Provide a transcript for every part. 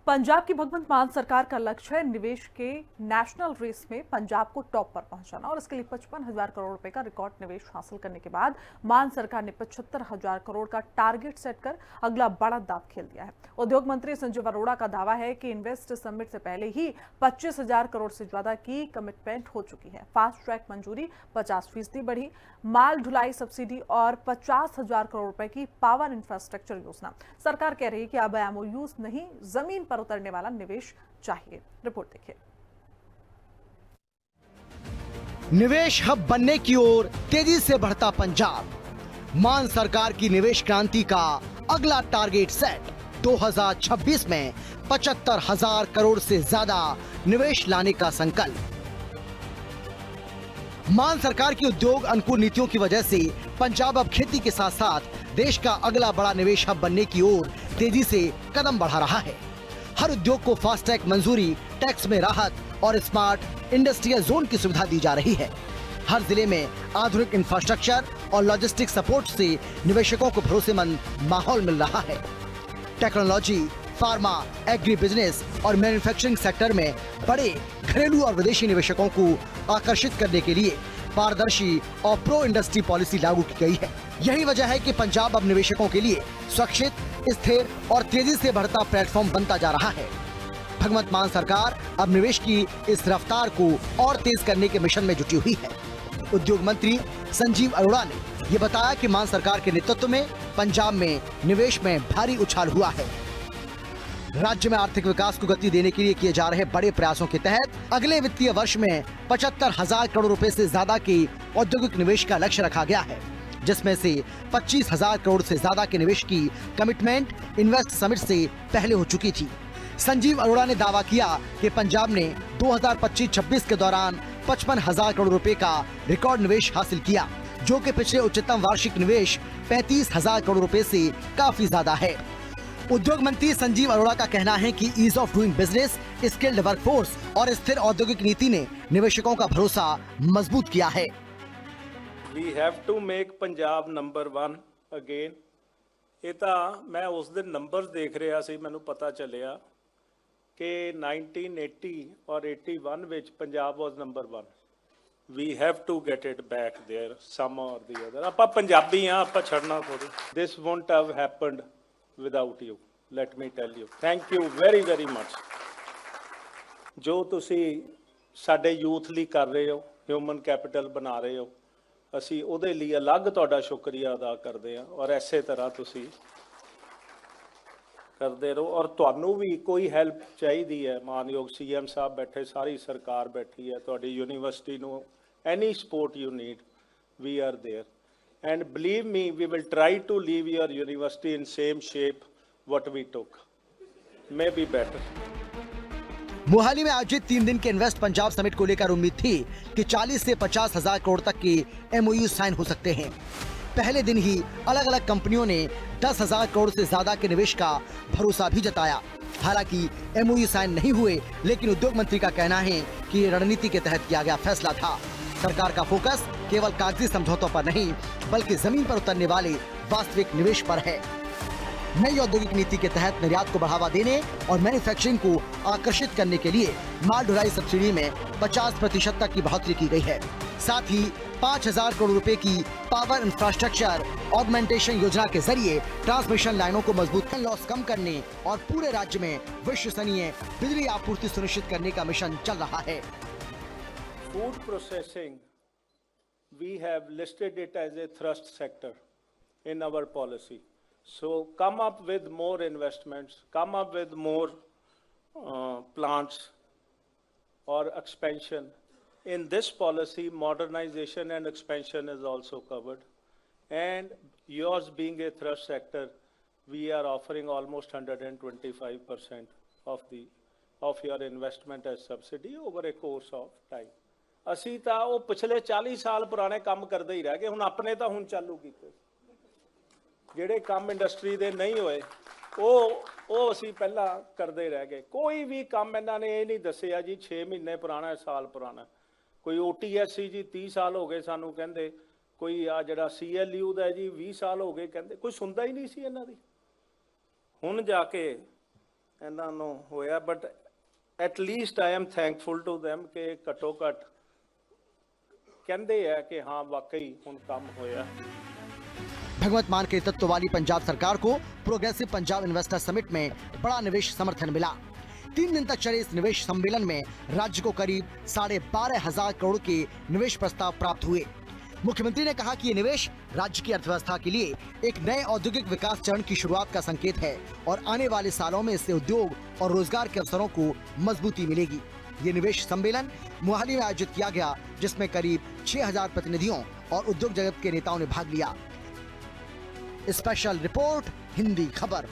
पंजाब की भगवंत मान सरकार का लक्ष्य है निवेश के नेशनल रेस में पंजाब को टॉप पर पहुंचाना और इसके लिए 55,000 करोड़ रुपए का रिकॉर्ड निवेश हासिल करने के बाद मान सरकार ने 75,000 करोड़ का टारगेट सेट कर अगला बड़ा दांव खेल दिया है। उद्योग मंत्री संजीव अरोड़ा का दावा है कि इन्वेस्ट समिट से पहले ही 25,000 करोड़ से ज्यादा की कमिटमेंट हो चुकी है। फास्ट ट्रैक मंजूरी 50% बढ़ी, माल ढुलाई सब्सिडी और 50,000 करोड़ रुपए की पावर इंफ्रास्ट्रक्चर योजना। सरकार कह रही है कि अब एमओयूज नहीं, जमीन पर उतरने वाला निवेश चाहिए। रिपोर्ट देखिए। निवेश हब बनने की ओर तेजी से बढ़ता पंजाब। मान सरकार की निवेश क्रांति का अगला टारगेट सेट 2026 में 75,000 करोड़ से ज्यादा निवेश लाने का संकल्प। मान सरकार की उद्योग अनुकूल नीतियों की वजह से पंजाब अब खेती के साथ साथ देश का अगला बड़ा निवेश हब बनने की ओर तेजी से कदम बढ़ा रहा है। हर उद्योग को फास्ट ट्रैक मंजूरी, टैक्स में राहत और स्मार्ट इंडस्ट्रियल जोन की सुविधा दी जा रही है। हर जिले में आधुनिक इंफ्रास्ट्रक्चर और लॉजिस्टिक सपोर्ट से निवेशकों को भरोसेमंद माहौल मिल रहा है। टेक्नोलॉजी, फार्मा, एग्री बिजनेस और मैन्युफैक्चरिंग सेक्टर में बड़े घरेलू और विदेशी निवेशकों को आकर्षित करने के लिए पारदर्शी और प्रो इंडस्ट्री पॉलिसी लागू की गई है। यही वजह है कि पंजाब अब निवेशकों के लिए सुरक्षित, स्थिर और तेजी से बढ़ता प्लेटफॉर्म बनता जा रहा है। भगवंत मान सरकार अब निवेश की इस रफ्तार को और तेज करने के मिशन में जुटी हुई है। उद्योग मंत्री संजीव अरोड़ा ने ये बताया कि मान सरकार के नेतृत्व में पंजाब में निवेश में भारी उछाल हुआ है। राज्य में आर्थिक विकास को गति देने के लिए किए जा रहे बड़े प्रयासों के तहत अगले वित्तीय वर्ष में 75,000 करोड़ रुपए से ज्यादा के औद्योगिक निवेश का लक्ष्य रखा गया है, जिसमें से 25,000 करोड़ से ज्यादा के निवेश की कमिटमेंट इन्वेस्ट समिट से पहले हो चुकी थी। संजीव अरोड़ा ने दावा किया कि पंजाब ने 2025-26 के दौरान 55,000 करोड़ रुपए का रिकॉर्ड निवेश हासिल किया, जो कि पिछले उच्चतम वार्षिक निवेश 35,000 करोड़ रुपए से काफी ज्यादा है। उद्योग मंत्री संजीव अरोड़ा का कहना है कि ease of doing business, skilled workforce और स्थिर औद्योगिक नीति ने निवेशकों का भरोसा मजबूत किया है। We have to make Punjab number 1 again। ਇਹ ਤਾਂ ਮੈਂ ਉਸ ਦਿਨ ਨੰਬਰਸ ਦੇਖ ਰਿਹਾ ਸੀ, ਮੈਨੂੰ ਪਤਾ ਚੱਲਿਆ ਕਿ 1980 ਔਰ 81 ਵਿੱਚ Punjab was number 1। We have to get it back there somehow or the other। ਆਪਾਂ ਪੰਜਾਬੀ ਆ, ਆਪਾਂ ਛੱਡਣਾ ਥੋੜੀ। This won't have happened without you, let me tell you। Thank you very very much। ਜੋ ਤੁਸੀਂ ਸਾਡੇ ਯੂਥ ਲਈ ਕਰ ਰਹੇ ਹੋ, ਹਿਊਮਨ ਕੈਪੀਟਲ ਬਣਾ ਰਹੇ ਹੋ, ਅਸੀਂ ਉਹਦੇ ਲਈ ਅਲੱਗ ਤੁਹਾਡਾ ਸ਼ੁਕਰੀਆ ਅਦਾ ਕਰਦੇ ਹਾਂ ਔਰ ਐਸੇ ਤਰ੍ਹਾਂ ਤੁਸੀਂ ਕਰਦੇ ਰਹੋ। ਔਰ ਤੁਹਾਨੂੰ ਵੀ ਕੋਈ ਹੈਲਪ ਚਾਹੀਦੀ ਹੈ, ਮਾਨਯੋਗ ਸੀਐਮ ਸਾਹਿਬ ਬੈਠੇ, ਸਾਰੀ ਸਰਕਾਰ ਬੈਠੀ ਹੈ, ਤੁਹਾਡੀ ਯੂਨੀਵਰਸਿਟੀ ਨੂੰ any support you need, we are there and believe me, we will try to leave your university in same shape what we took, maybe better। Mohali में आयोजित 3 दिन के इन्वेस्ट पंजाब समिट को लेकर उम्मीद थी कि 40 से 50,000 करोड़ तक के एमओयू साइन हो सकते हैं। पहले दिन ही अलग अलग कंपनियों ने 10,000 करोड़ से ज्यादा के निवेश का भरोसा भी जताया। हालांकि एमओयू साइन नहीं हुए, लेकिन उद्योग मंत्री का कहना है कि ये रणनीति के तहत किया गया फैसला था। सरकार का फोकस केवल कागजी समझौतों पर नहीं, बल्कि जमीन पर उतरने वाले वास्तविक निवेश पर है। नई औद्योगिक नीति के तहत निर्यात को बढ़ावा देने और मैन्युफैक्चरिंग को आकर्षित करने के लिए माल ढुलाई सब्सिडी में 50% तक की बढ़ोतरी की गई है। साथ ही 5,000 करोड़ रुपए की पावर इंफ्रास्ट्रक्चर ऑगमेंटेशन योजना के जरिए ट्रांसमिशन लाइनों को मजबूत कर लॉस कम करने और पूरे राज्य में विश्वसनीय बिजली आपूर्ति सुनिश्चित करने का मिशन चल रहा है। Food processing, we have listed it as a thrust sector in our policy। So come up with more investments, come up with more plants or expansion। In this policy, modernization and expansion is also covered, and yours being a thrust sector, we are offering almost 125% of your investment as subsidy over a course of time। ਅਸੀਂ ਤਾਂ ਉਹ ਪਿਛਲੇ 40 ਸਾਲ ਪੁਰਾਣੇ ਕੰਮ ਕਰਦੇ ਹੀ ਰਹਿ ਗਏ, ਹੁਣ ਆਪਣੇ ਤਾਂ ਹੁਣ ਚਾਲੂ ਕੀਤੇ। ਜਿਹੜੇ ਕੰਮ ਇੰਡਸਟਰੀ ਦੇ ਨਹੀਂ ਹੋਏ ਉਹ ਅਸੀਂ ਪਹਿਲਾਂ ਕਰਦੇ ਰਹਿ ਗਏ। ਕੋਈ ਵੀ ਕੰਮ ਇਹਨਾਂ ਨੇ ਇਹ ਨਹੀਂ ਦੱਸਿਆ ਜੀ 6 ਮਹੀਨੇ ਪੁਰਾਣਾ, ਸਾਲ ਪੁਰਾਣਾ। ਕੋਈ OTSC ਜੀ 30 ਸਾਲ ਹੋ ਗਏ ਸਾਨੂੰ ਕਹਿੰਦੇ, ਕੋਈ ਆ ਜਿਹੜਾ CLU ਦਾ ਜੀ 20 ਸਾਲ ਹੋ ਗਏ ਕਹਿੰਦੇ, ਕੋਈ ਸੁਣਦਾ ਹੀ ਨਹੀਂ ਸੀ ਇਹਨਾਂ ਦੀ। ਹੁਣ ਜਾ ਕੇ ਇਹਨਾਂ ਨੂੰ ਹੋਇਆ, but at least I am thankful to them ਕਿ ਘੱਟੋ ਘੱਟ ਕਹਿੰਦੇ ਆ ਕਿ ਹਾਂ ਵਾਕਈ ਹੁਣ ਕੰਮ ਹੋਇਆ। भगवंत मान के नेतृत्व वाली पंजाब सरकार को प्रोग्रेसिव पंजाब इन्वेस्टर समिट में बड़ा निवेश समर्थन मिला। 3 दिन तक चले इस निवेश सम्मेलन में राज्य को करीब 12,500 करोड़ के निवेश प्रस्ताव प्राप्त हुए। मुख्यमंत्री ने कहा कि ये निवेश राज्य की अर्थव्यवस्था के लिए एक नए औद्योगिक विकास चरण की शुरुआत का संकेत है और आने वाले सालों में इससे उद्योग और रोजगार के अवसरों को मजबूती मिलेगी। ये निवेश सम्मेलन मोहाली में आयोजित किया गया, जिसमें करीब 6,000 प्रतिनिधियों और उद्योग जगत के नेताओं ने भाग लिया। स्पेशल रिपोर्ट हिंदी खबर।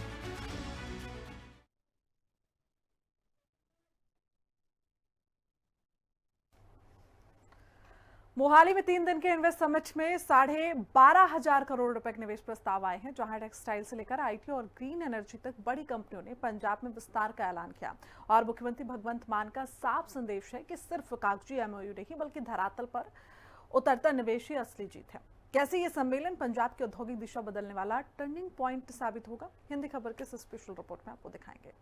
मोहाली में 3 दिन के इन्वेस्ट समिट में 12,500 करोड़ रुपए के निवेश प्रस्ताव आए हैं, जहां टेक्सटाइल से लेकर आईटी और ग्रीन एनर्जी तक बड़ी कंपनियों ने पंजाब में विस्तार का ऐलान किया। और मुख्यमंत्री भगवंत मान का साफ संदेश है कि सिर्फ कागजी एमओयू नहीं बल्कि धरातल पर उतरता निवेश ही असली जीत है। कैसे ये सम्मेलन पंजाब की औद्योगिक दिशा बदलने वाला टर्निंग पॉइंट साबित होगा, हिंदी खबर के इस स्पेशल रिपोर्ट में आपको दिखाएंगे।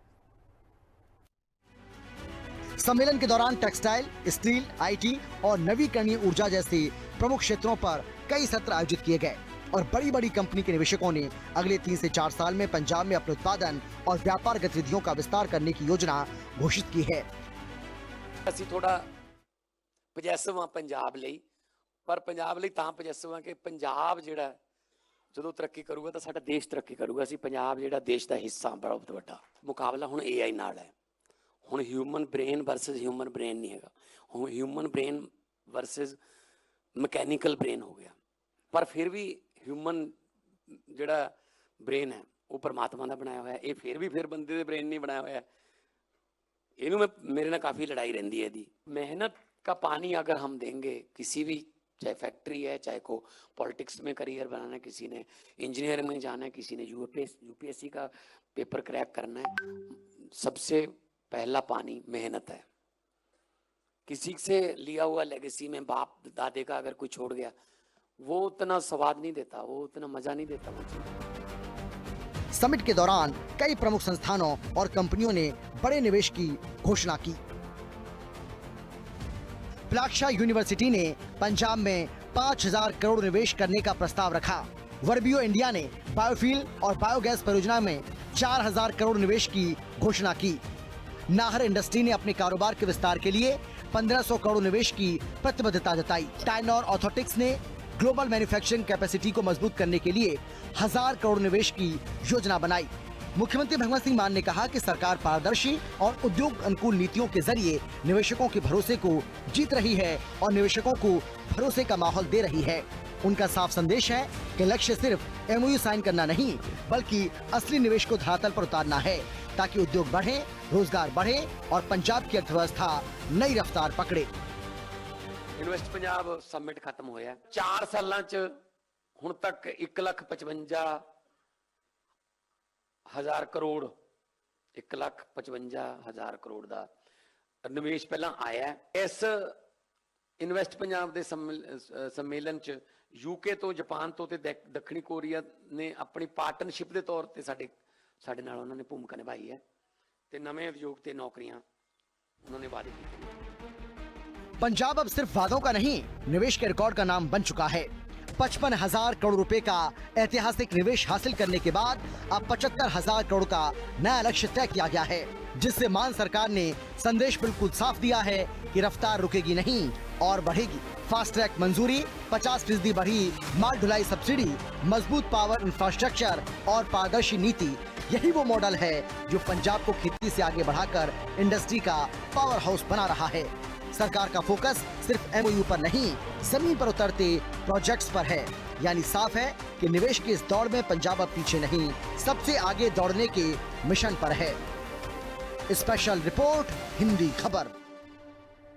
सम्मेलन के दौरान टेक्सटाइल, स्टील, आईटी और नवीकरणीय ऊर्जा जैसे प्रमुख क्षेत्रों पर कई सत्र आयोजित किए गए और बड़ी बड़ी कंपनी के निवेशकों ने अगले 3 से 4 साल में पंजाब में अपने उत्पादन और व्यापार गतिविधियों का विस्तार करने की योजना घोषित की है। ਅਸੀਂ ਥੋੜਾ ਪੋਜੈਸਿਵ ਆ ਪੰਜਾਬ ਲਈ, ਪਰ ਪੰਜਾਬ ਲਈ ਤਾਂ ਪੋਜੈਸਿਵ ਆ ਕਿ ਪੰਜਾਬ ਜਿਹੜਾ ਜਦੋਂ ਤਰੱਕੀ ਕਰੂਗਾ ਤਾਂ ਸਾਡਾ ਦੇਸ਼ ਤਰੱਕੀ ਕਰੂਗਾ। ਅਸੀਂ ਪੰਜਾਬ ਜਿਹੜਾ ਦੇਸ਼ ਦਾ ਹਿੱਸਾ ਬਹੁਤ ਵੱਡਾ। ਮੁਕਾਬਲਾ ਹੁਣ AI ਨਾਲ ਹੈ। ਹੁਣ human brain versus human brain ਨਹੀਂ ਹੈਗਾ, ਹੁਣ human brain versus mechanical brain ਹੋ ਗਿਆ। ਪਰ ਫਿਰ ਵੀ ਹਿਊਮਨ ਜਿਹੜਾ ਬ੍ਰੇਨ ਹੈ ਉਹ ਪਰਮਾਤਮਾ ਦਾ ਬਣਾਇਆ ਹੋਇਆ, ਇਹ ਫਿਰ ਬੰਦੇ ਦੇ ਬ੍ਰੇਨ ਨਹੀਂ ਬਣਾਇਆ ਹੋਇਆ। ਇਹਨੂੰ मेरे ਨਾਲ काफ़ी लड़ाई रहती है। दी मेहनत का पानी अगर हम देंगे, किसी भी चाहे फैक्ट्री है, चाहे को पॉलिटिक्स में करियर बनाना है, किसी ने इंजीनियरिंग में जाना है, किसी ने यूपीएससी का पेपर क्रैक करना है, सबसे पहला पानी मेहनत है। किसी से लिया हुआ लेगेसी में बाप दादे का अगर कोई छोड़ गया, वो उतना स्वाद नहीं देता, वो उतना मज़ा नहीं देता वो चीज़। समिट के दौरान कई प्रमुख संस्थानों और कंपनियों ने बड़े निवेश की घोषणा की। प्लाक्शा यूनिवर्सिटी ने पंजाब में 5,000 करोड़ निवेश करने का प्रस्ताव रखा। वर्बियो इंडिया ने बायोफ्यूल और बायोगैस परियोजना में 4,000 करोड़ निवेश की घोषणा की। नाहर इंडस्ट्री ने अपने कारोबार के विस्तार के लिए 1,500 करोड़ निवेश की प्रतिबद्धता जताई। टाइनॉर ऑर्थोटिक्स ने ग्लोबल मैन्युफैक्चरिंग कैपेसिटी को मजबूत करने के लिए 1,000 करोड़ निवेश की योजना बनाई। मुख्यमंत्री भगवंत सिंह मान ने कहा कि सरकार पारदर्शी और उद्योग अनुकूल नीतियों के जरिए निवेशकों के भरोसे को जीत रही है और निवेशकों को भरोसे का माहौल दे रही है। उनका साफ संदेश है कि लक्ष्य सिर्फ एमओयू साइन करना नहीं बल्कि असली निवेश को धरातल पर उतारना है, ताकि उद्योग बढ़े, रोजगार बढ़े और पंजाब की अर्थव्यवस्था नई रफ्तार पकड़े। ਇਨਵੈਸਟ ਪੰਜਾਬ ਸਮਿਟ ਖਤਮ ਹੋਇਆ 4 ਸਾਲਾਂ ਚ ਹੁਣ ਤੱਕ 1,55,000 ਕਰੋੜ 1,55,000 ਕਰੋੜ ਦਾ ਨਿਵੇਸ਼ ਪਹਿਲਾਂ ਆਇਆ ਹੈ। ਇਸ ਇਨਵੈਸਟ ਪੰਜਾਬ ਦੇ ਸੰਮੇਲਨ ਚ ਯੂਕੇ ਤੋਂ, ਜਾਪਾਨ ਤੋਂ ਤੇ ਦੱਖਣੀ ਕੋਰੀਆ ਨੇ ਆਪਣੀ ਪਾਰਟਨਰਸ਼ਿਪ ਦੇ ਤੌਰ ਤੇ ਸਾਡੇ ਨਾਲ ਉਹਨਾਂ ਨੇ ਭੂਮਿਕਾ ਨਿਭਾਈ ਹੈ ਤੇ ਨਵੇਂ ਉਦਯੋਗ ਤੇ ਨੌਕਰੀਆਂ ਉਹਨਾਂ ਨੇ ਵਾਅਦੇ ਕੀਤੇ। पंजाब अब सिर्फ वादों का नहीं, निवेश के रिकॉर्ड का नाम बन चुका है। 55,000 करोड़ रुपए का ऐतिहासिक निवेश हासिल करने के बाद अब 75,000 करोड़ का नया लक्ष्य तय किया गया है, जिससे मान सरकार ने संदेश बिल्कुल साफ दिया है कि रफ्तार रुकेगी नहीं और बढ़ेगी। फास्ट ट्रैक मंजूरी, 50% बढ़ी माल ढुलाई सब्सिडी, मजबूत पावर इंफ्रास्ट्रक्चर और पारदर्शी नीति, यही वो मॉडल है जो पंजाब को खेती से आगे बढ़ाकर इंडस्ट्री का पावर हाउस बना रहा है। सरकार का फोकस सिर्फ एमओयू पर नहीं, जमीन पर उतरते प्रोजेक्ट्स पर है। यानी साफ है कि निवेश के इस दौड़ में पंजाब अब पीछे नहीं, सबसे आगे दौड़ने के मिशन पर है। स्पेशल रिपोर्ट हिंदी खबर।